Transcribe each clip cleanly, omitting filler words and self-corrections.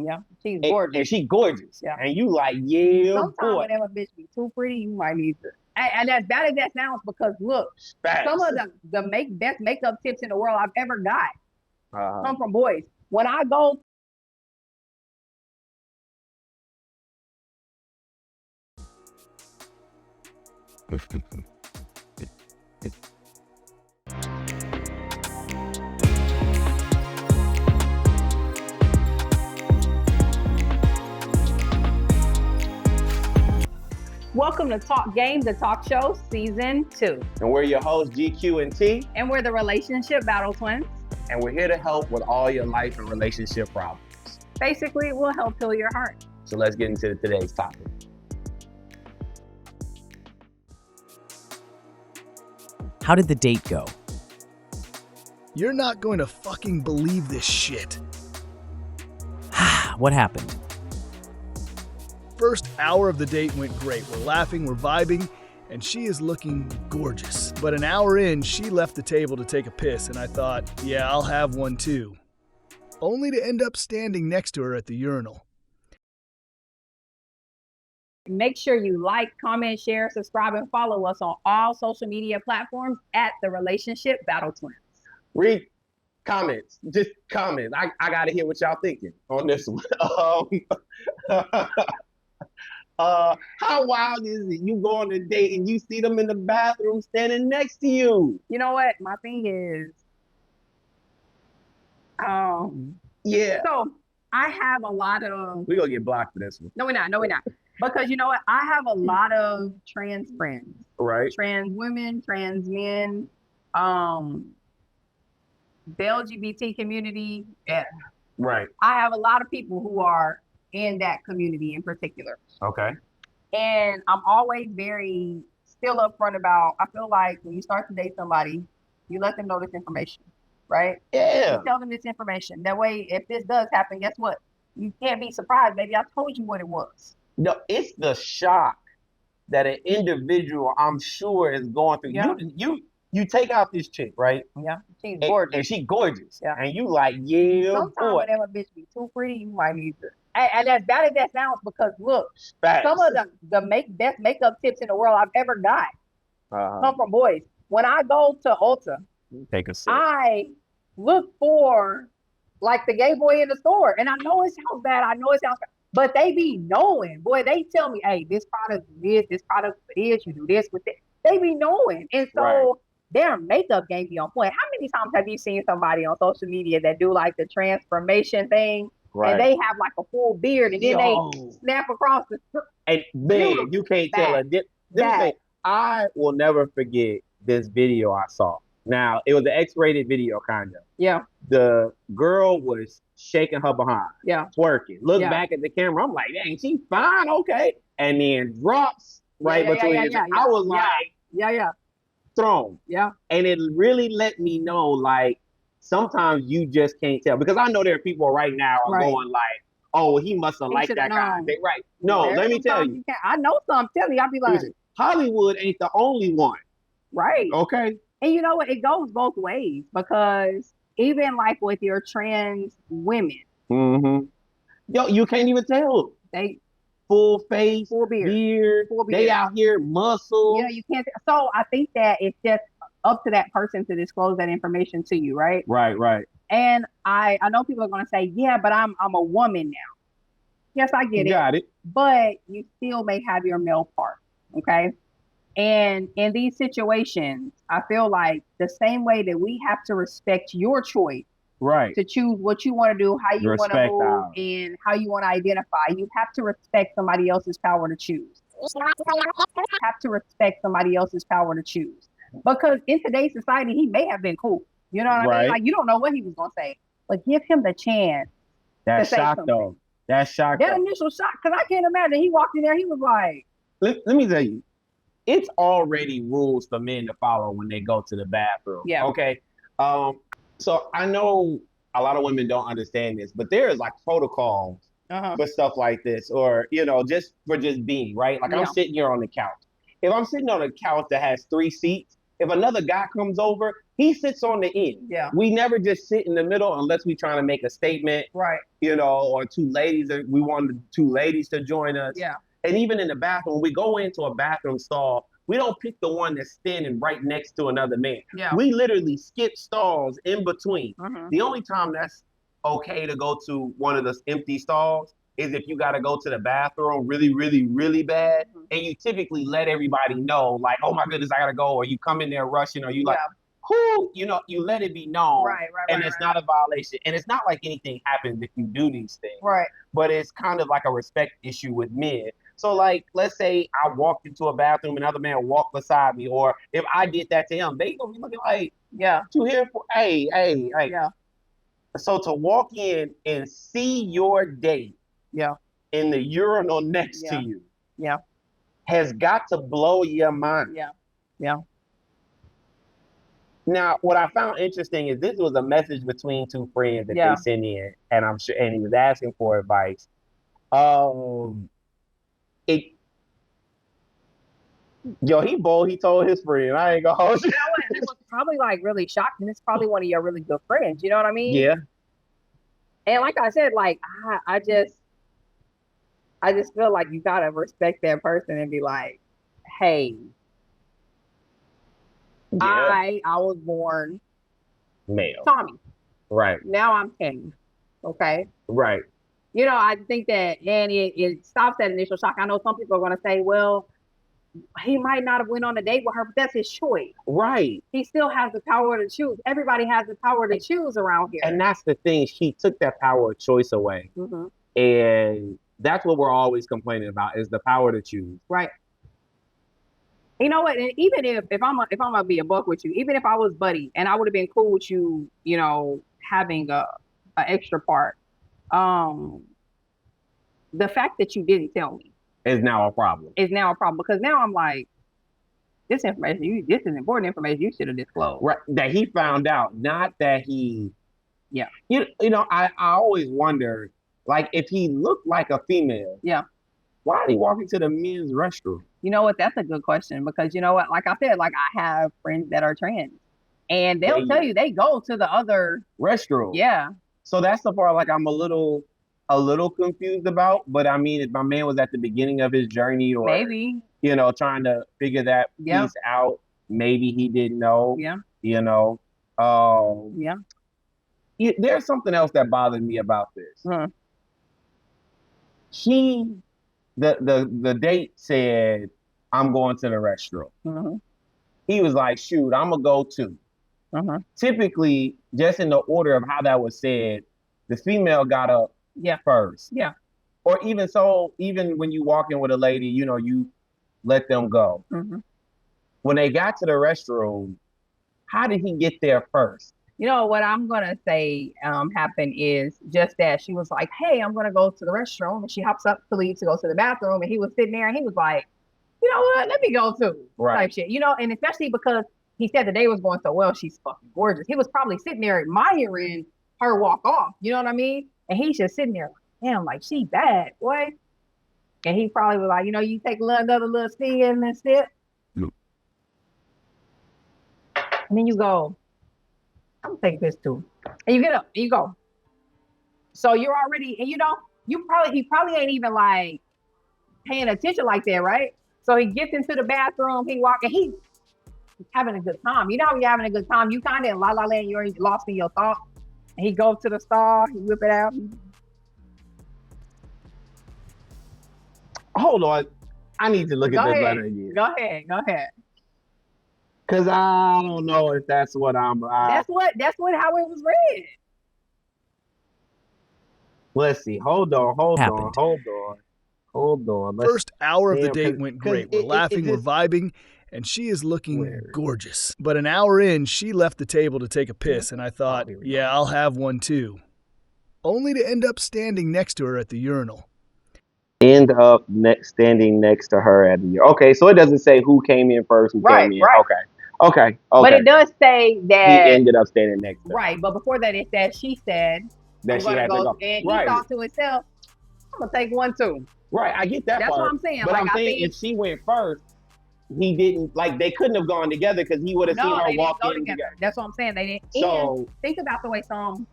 Yeah, she's gorgeous. And she gorgeous. Yeah. And you like, yeah, sometimes boy. whenever a bitch be too pretty, you might need to. And as bad as that sounds, because look, Facts. some of the best makeup tips in the world I've ever got come from boys. When I go Welcome to Talk Game, the talk show, season 2. And we're your hosts, GQ and T. And we're the relationship battle twins. And we're here to help with all your life and relationship problems. Basically, we'll help heal your heart. So let's get into today's topic. How did the date go? You're not going to fucking believe this shit. What happened? First hour of the date went great. We're laughing, we're vibing, and she is looking gorgeous. But an hour in, she left the table to take a piss, and I thought, yeah, I'll have one too. Only to end up standing next to her at the urinal. Make sure you like, comment, share, subscribe, and follow us on all social media platforms at The Relationship Battle Twins. Read comments, just comments. I got to hear what y'all thinking on this one. How wild is it? You go on a date and you see them in the bathroom standing next to you. You know what? My thing is, yeah. So I have a lot of. We're going to get blocked for this one. No, we're not. Because you know what? I have a lot of trans friends. Right. Trans women, trans men, the LGBT community. Yeah. Right. I have a lot of people who are in that community in particular. Okay. And I'm always very still upfront about, I feel like when you start to date somebody, you let them know this information, right? Yeah. You tell them this information. That way, if this does happen, guess what? You can't be surprised. Maybe I told you what it was. No, it's the shock that an individual, I'm sure, is going through. Yeah. You take out this chick, right? Yeah, she's gorgeous. And she gorgeous. Yeah. And you like, yeah, sometimes boy. whenever a bitch be too pretty, you might need to. And as bad as that sounds, because look, Facts. some of the best makeup tips in the world I've ever got come from boys. When I go to Ulta, Take a sip. I look for like the gay boy in the store. And I know it sounds bad. But they be knowing. Boy, they tell me, hey, this product is this product is, you do this with it. They be knowing. And so their makeup game be on point. How many times have you seen somebody on social media that do like the transformation thing? Right. And they have like a full beard and then they snap across the And man, you can't tell a thing. I will never forget this video I saw. Now, it was an X-rated video, kind of. Yeah. The girl was shaking her behind. Yeah. Twerking. Look back at the camera. I'm like, dang, she's fine, okay. And then drops between his. I was like, thrown. Yeah. And it really let me know, like, sometimes you just can't tell. Because I know there are people right now are going like, oh, he must have liked that guy. Right. No, let me tell you. I know some. Tell me, I'll be like, Hollywood ain't the only one. Right. Okay. And you know what? It goes both ways, because even like with your trans women, yo, you can't even tell. They full face, full beard. They out here muscle. Yeah, you can't. So I think that it's just up to that person to disclose that information to you, right? Right. And I know people are going to say, yeah, but I'm a woman now. Yes, I get it. Got it. But you still may have your male part, okay? And in these situations, I feel like the same way that we have to respect your choice, right, to choose what you want to do, how you want to move, and how you want to identify, you have to respect somebody else's power to choose. Because in today's society, he may have been cool. You know what I mean? Like, you don't know what he was going to say, but give him the chance. That shock, though. That initial shock, because I can't imagine. He walked in there, he was like, let me tell you, it's already rules for men to follow when they go to the bathroom. Yeah. Okay. So I know a lot of women don't understand this, but there is like protocols for stuff like this, or, just being, right? Like I'm sitting here on the couch. If I'm sitting on a couch that has 3 seats, if another guy comes over, he sits on the end. Yeah. We never just sit in the middle unless we're trying to make a statement. Right. Or two ladies, we wanted two ladies to join us. Yeah. And even in the bathroom, when we go into a bathroom stall, we don't pick the one that's standing right next to another man. Yeah. We literally skip stalls in between. Mm-hmm. The only time that's okay to go to one of those empty stalls is if you got to go to the bathroom really, really, really bad, and you typically let everybody know, like, oh my goodness, I got to go, or you come in there rushing, or you like, who, you let it be known, and it's not a violation. And it's not like anything happens if you do these things, but it's kind of like a respect issue with men. So, like, let's say I walked into a bathroom, another man walked beside me, or if I did that to him, they gonna be looking like, to here for, hey. Yeah. So to walk in and see your date in the urinal next to you has got to blow your mind. Yeah. Now, what I found interesting is this was a message between two friends that they sent in, and I'm sure, and he was asking for advice. He bold. He told his friend, I ain't gonna hold you. You know what? It was probably like really shocking. It's probably one of your really good friends. You know what I mean? Yeah. And like I said, like I just feel like you gotta respect that person and be like, hey, I was born male. Tommy. Right. Now I'm Kenny. Okay. Right. I think that, and it stops that initial shock. I know some people are gonna say, well, he might not have went on a date with her, but that's his choice. Right. He still has the power to choose. Everybody has the power to choose around here. And that's the thing. She took that power of choice away. Mm-hmm. And that's what we're always complaining about is the power to choose. Right. You know what? And even if I'm gonna be a buck with you, even if I was buddy and I would have been cool with you, having a extra part, the fact that you didn't tell me is now a problem. Because now I'm like, this is important information you should have disclosed. Right. That he found out, not that he. Yeah. I always wonder, like, if he looked like a female. Yeah. Why did he walk into the men's restroom? You know what? That's a good question because you know what? Like I said, like I have friends that are trans, and they'll tell you they go to the other restroom. Yeah. So that's the part like I'm a little confused about. But I mean, if my man was at the beginning of his journey, or maybe trying to figure that piece out, maybe he didn't know. Yeah. There's something else that bothered me about this. Uh-huh. The date said, I'm going to the restroom. Uh-huh. He was like, shoot, I'm going to go too. Uh-huh. Typically, just in the order of how that was said, the female got up first. Yeah. Or even when you walk in with a lady, you let them go. Uh-huh. When they got to the restroom, how did he get there first? What I'm going to say happened is just that she was like, hey, I'm going to go to the restroom. And she hops up to leave to go to the bathroom. And he was sitting there and he was like, you know what? Let me go too. Right. Type shit. And especially because he said the day was going so well, she's fucking gorgeous. He was probably sitting there admiring her walk off. You know what I mean? And he's just sitting there like, damn, like she bad, boy. And he probably was like, you take another little sting in and sip. Nope. And then you go, I'm gonna take this too. And you get up, and you go. So you're already, and he probably ain't even like paying attention like that, right? So he gets into the bathroom, he walks, and he's having a good time. You know when you're having a good time, you kind of in la la land, you're lost in your thoughts. And he goes to the stall, he whip it out. Hold on. I need to look at this letter again. Go ahead. Cause I don't know if that's what I'm. That's how it was read. Let's see. Hold on. First hour of the date went great. We're laughing, we're vibing, and she is looking gorgeous. But an hour in, she left the table to take a piss, and I thought, yeah, I'll have one too. Only to end up standing next to her at the urinal. Standing next to her at the urinal. Okay, so it doesn't say who came in first, who came in. Right. Okay. But it does say that he ended up standing next to her. Right, but before that, it said she said that she had to go. And he thought to himself, I'm gonna take one too. Right, I get that. That's what I'm saying. But I'm saying if she went first, he didn't like. They couldn't have gone together because he would have seen No, her they didn't walk go in together. That's what I'm saying. They didn't. So And think about the way some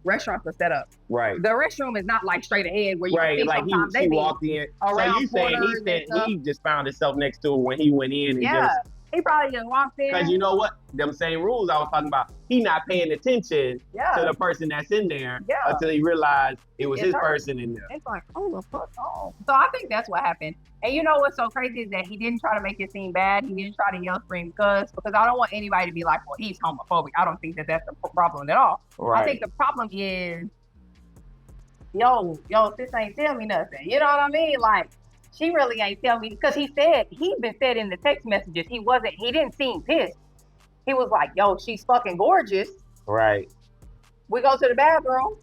restaurants are set up. right, The restroom is not like straight ahead where you right, see like sometimes she they be walked in. So around you saying corners and stuff. he just found himself next to her when he went in and Yeah, just he probably just walked in. because you know what, them same rules I was talking about. He not paying attention Yeah. to the person that's in there Yeah. until he realized it was It's his her. person in there. It's like, oh, the fuck, oh. So I think that's what happened. And you know what's so crazy is that he didn't try to make it seem bad. He didn't try to yell, scream, cuss, because I don't want anybody to be like, well, he's homophobic. I don't think that that's the problem at all. Right. I think the problem is, yo, sis ain't tell me nothing. You know what I mean? Like, she really ain't tell me, because he even said in the text messages, he didn't seem pissed. He was like, yo, she's fucking gorgeous. Right. We go to the bathroom.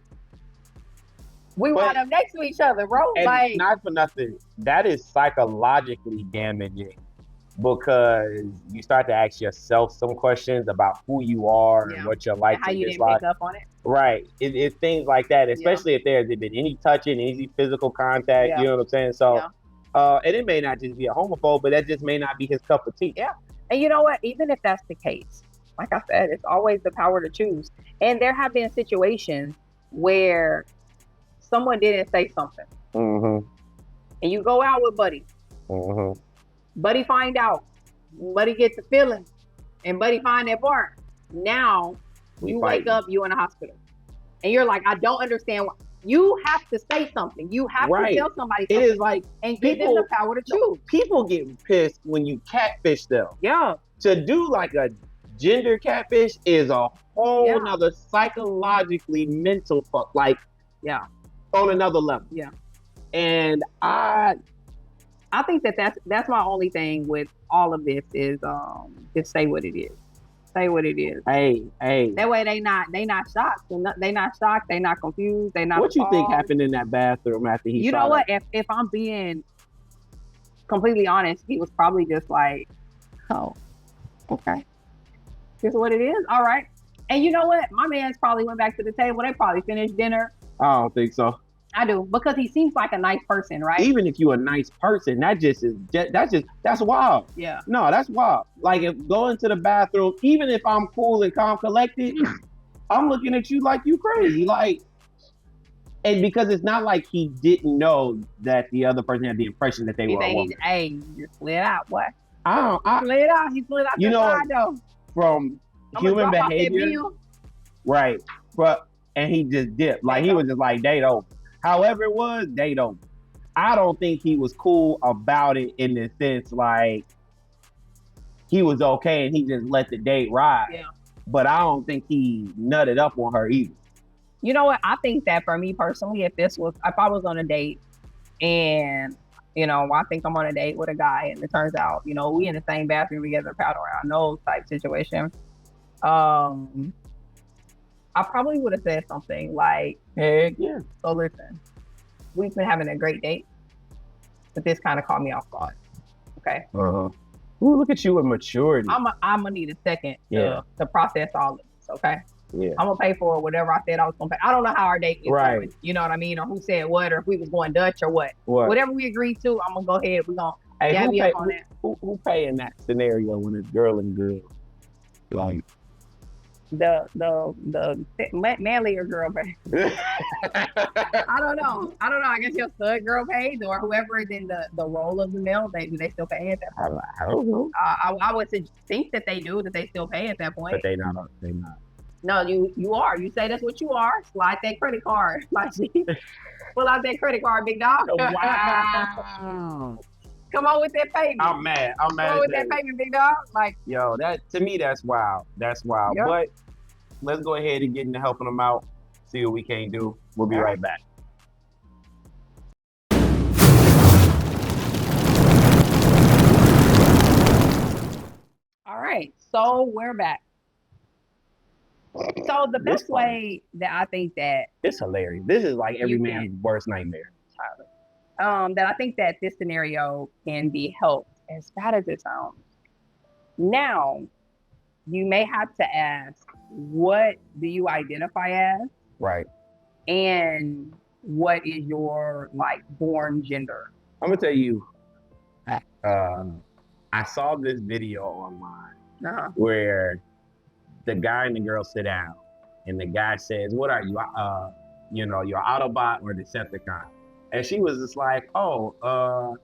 We wind up next to each other, bro. And like, not for nothing, that is psychologically damaging because you start to ask yourself some questions about who you are and what your likes and how you didn't dislike. pick up on it. Right. It's things like that, especially if there's been any touching, any physical contact, you know what I'm saying? So, and it may not just be a homophobe, but that just may not be his cup of tea. Yeah. And you know what? Even if that's the case, like I said, it's always the power to choose. And there have been situations where someone didn't say something. Mm-hmm. And you go out with Buddy. Mm-hmm. Buddy find out. Buddy gets the feeling. And Buddy find that part. Now, you wake up, you in a hospital. And you're like, I don't understand why. You have to say something. You have to tell somebody something. It is like and give them the power to choose. People get pissed when you catfish them. Yeah. To do like a gender catfish is a whole nother psychologically mental fuck. Like, on another level. Yeah. And I think that's my only thing with all of this is just say what it is. Say what it is. Hey. That way they not shocked. They not shocked. They not confused. They not. What you think happened in that bathroom after he? You know what? If I'm being completely honest, he was probably just like, oh, okay, this is what it is. All right. And you know what? My man's probably went back to the table. They probably finished dinner. I don't think so. I do, because he seems like a nice person, right? Even if you're a nice person, that's wild. Yeah. No, that's wild. Like, if going to the bathroom, even if I'm cool and calm collected, I'm looking at you like you crazy. Like, and because it's not like he didn't know that the other person had the impression that they were a woman. Hey, you slid out, what? Slid out. He slid out. You know, side, though. From human behavior, right? But and he just dipped. Like, he was just like, date over. However it was, date over. I don't think he was cool about it in the sense like he was okay and he just let the date ride. Yeah. But I don't think he nutted up on her either. You know what? I think that for me personally, if I was on a date and, you know, I think I'm on a date with a guy and it turns out, you know, we in the same bathroom together, pal around, no type situation. I probably would have said something like, heck yeah. So listen, we've been having a great date, but this kind of caught me off guard. Okay. Ooh, look at you with maturity. I'm gonna need a second to process all of this. Okay. Yeah. I'm gonna pay for whatever I said I was gonna pay. I don't know how our date is going, you know what I mean, or who said what, or if we was going Dutch or what. Whatever we agreed to, I'm gonna go ahead. We're gonna jab you up on that. Who pay in that scenario when it's girl and girl? Like the manlier girl pay. I don't know. I guess your stud girl pays, or whoever is in the role of the male. Do they still pay at that point? I don't know. I would think that they do. That they still pay at that point. But they not. No, you are. You say that's what you are. Slide that credit card. Like, pull out that credit card, big dog. Wow. Come on with that payment. I'm mad. Come on with that payment, big dog. Like, yo, that to me, that's wild. That's wild. Yep. But let's go ahead and get into helping them out. See what we can do. We'll be right back. All right, so we're back. So the best way that I think that it's hilarious. This is like every man's worst nightmare. That I think that this scenario can be helped, as bad as it sounds. Now, you may have to ask, what do you identify as? Right. And what is your born gender? I'm gonna tell you, I saw this video online Uh-huh. where the guy and the girl sit down, and the guy says, "What are you? You're Autobot or Decepticon?" And she was just like, "Oh,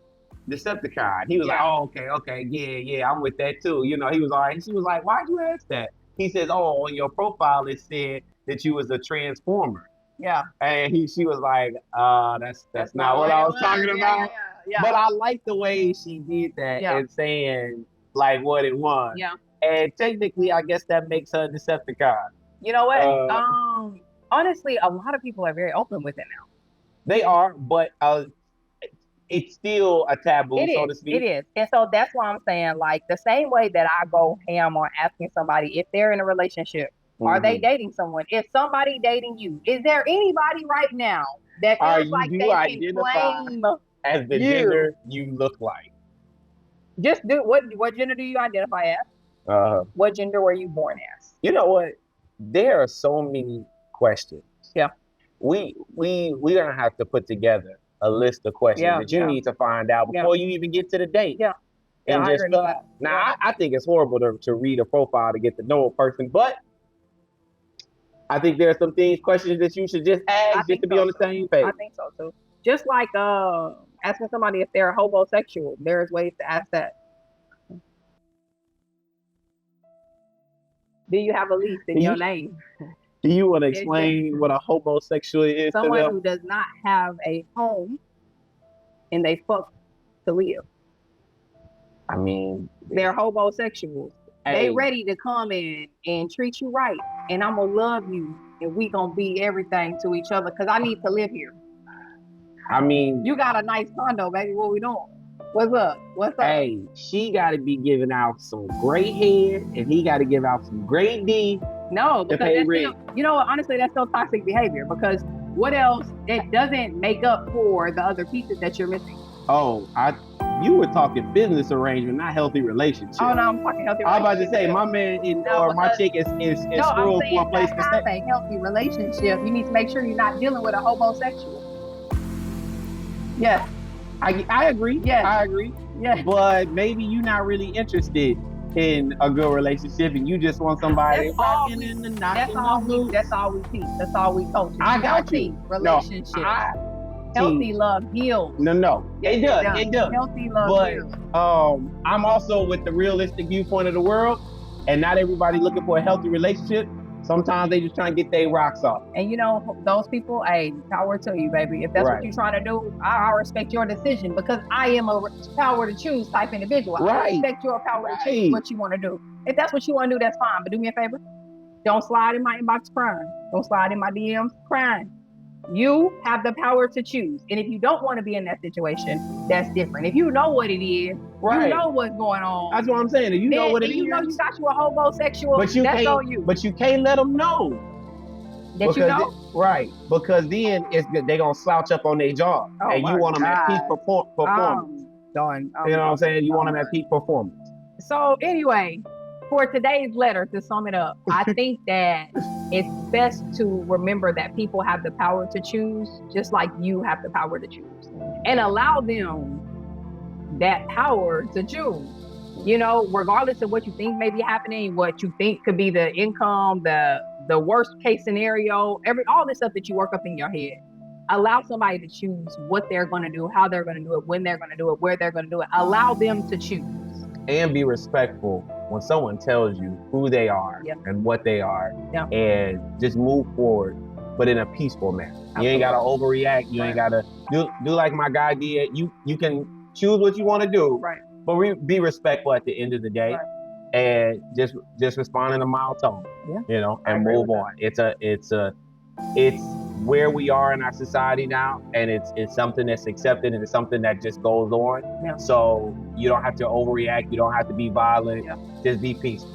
Decepticon." He was like, Yeah. "Oh, okay, yeah, I'm with that too." He was all right. And she was like, "Why'd you ask that?" He says, "Oh, on your profile it said that you was a Transformer." Yeah. And she was like, that's not what I was talking about. Yeah. But I like the way she did that Yeah. and saying like what it was. Yeah. And technically, I guess that makes her a Decepticon. You know what? Uh, Honestly, a lot of people are very open with it now. They are, but it's still a taboo, so to speak. It is. And so that's why I'm saying, like, the same way that I go ham on asking somebody if they're in a relationship, are they dating someone? Is somebody dating you? Is there anybody right now that feels like they can claim as the gender you look like? Just do what gender do you identify as? What gender were you born as? You know what? There are so many questions. Yeah. We're gonna have to put together a list of questions that you need to find out before you even get to the date. Yeah. And I agree with that. Now, I think it's horrible to read a profile to get to know a person, but I think there are some questions that you should just ask just to be on the same page. I think so too. Just like asking somebody if they're homosexual, there's ways to ask that. Do you have a lease in your name? Do you want to explain what a homosexual is? Someone who does not have a home and they fuck to live. I mean, they're homosexuals. They ready to come in and treat you right, and I'm gonna love you, and we gonna be everything to each other because I need to live here. I mean, you got a nice condo, baby. What we doing? What's up? Hey, she got to be giving out some great head, and he got to give out some great D. No, because that's still, you know what? Honestly, that's still toxic behavior. Because what else? It doesn't make up for the other pieces that you're missing. Oh, you were talking business arrangement, not healthy relationship. Oh no, I'm talking healthy. I was about to say my man or my chick is screwed for a place to have a healthy relationship. You need to make sure you're not dealing with a homosexual. Yes. I agree. Yes. I agree. Yes. But maybe you're not really interested in a good relationship and you just want somebody that's all we teach. That's all we coach. I got you. Relationship. Healthy love heals. No. It does. Healthy love heals. I'm also with the realistic viewpoint of the world, and not everybody looking for a healthy relationship. Sometimes they just trying to get their rocks off. And you know, those people, hey, power to you, baby. If that's what you're trying to do, I respect your decision because I am a power to choose type individual. I respect your power to choose what you want to do. If that's what you want to do, that's fine. But do me a favor. Don't slide in my inbox crying. Don't slide in my DMs crying. You have the power to choose. And if you don't want to be in that situation, that's different. If you know what it is, you know what's going on. That's what I'm saying. If you know what it is. You know you got you a homosexual, that's on you. But you can't let them know. That you know? Because then they're going to slouch up on their job. And you want them at peak performance. You know what I'm saying? You want them at peak performance. So anyway, for today's letter, to sum it up, I think that it's best to remember that people have the power to choose, just like you have the power to choose, and allow them that power to choose. You know, regardless of what you think may be happening, what you think could be the income, the worst case scenario, all this stuff that you work up in your head. Allow somebody to choose what they're going to do, how they're going to do it, when they're going to do it, where they're going to do it. Allow them to choose. And be respectful when someone tells you who they are and what they are, and just move forward, but in a peaceful manner. Absolutely. You ain't gotta overreact. You ain't gotta do like my guy did. You can choose what you want to do, but be respectful at the end of the day, and just respond in a mild tone. You know, and move on. It's where we are in our society now, and it's something that's accepted, and it's something that just goes on. So you don't have to overreact. You don't have to be violent. Just be peaceful.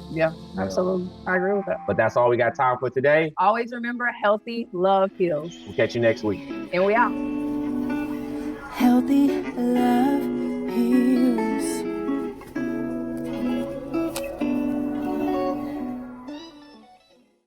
Absolutely. I agree with that. But that's all we got time for today. Always remember, healthy love heals. We'll catch you next week. And we out. Healthy love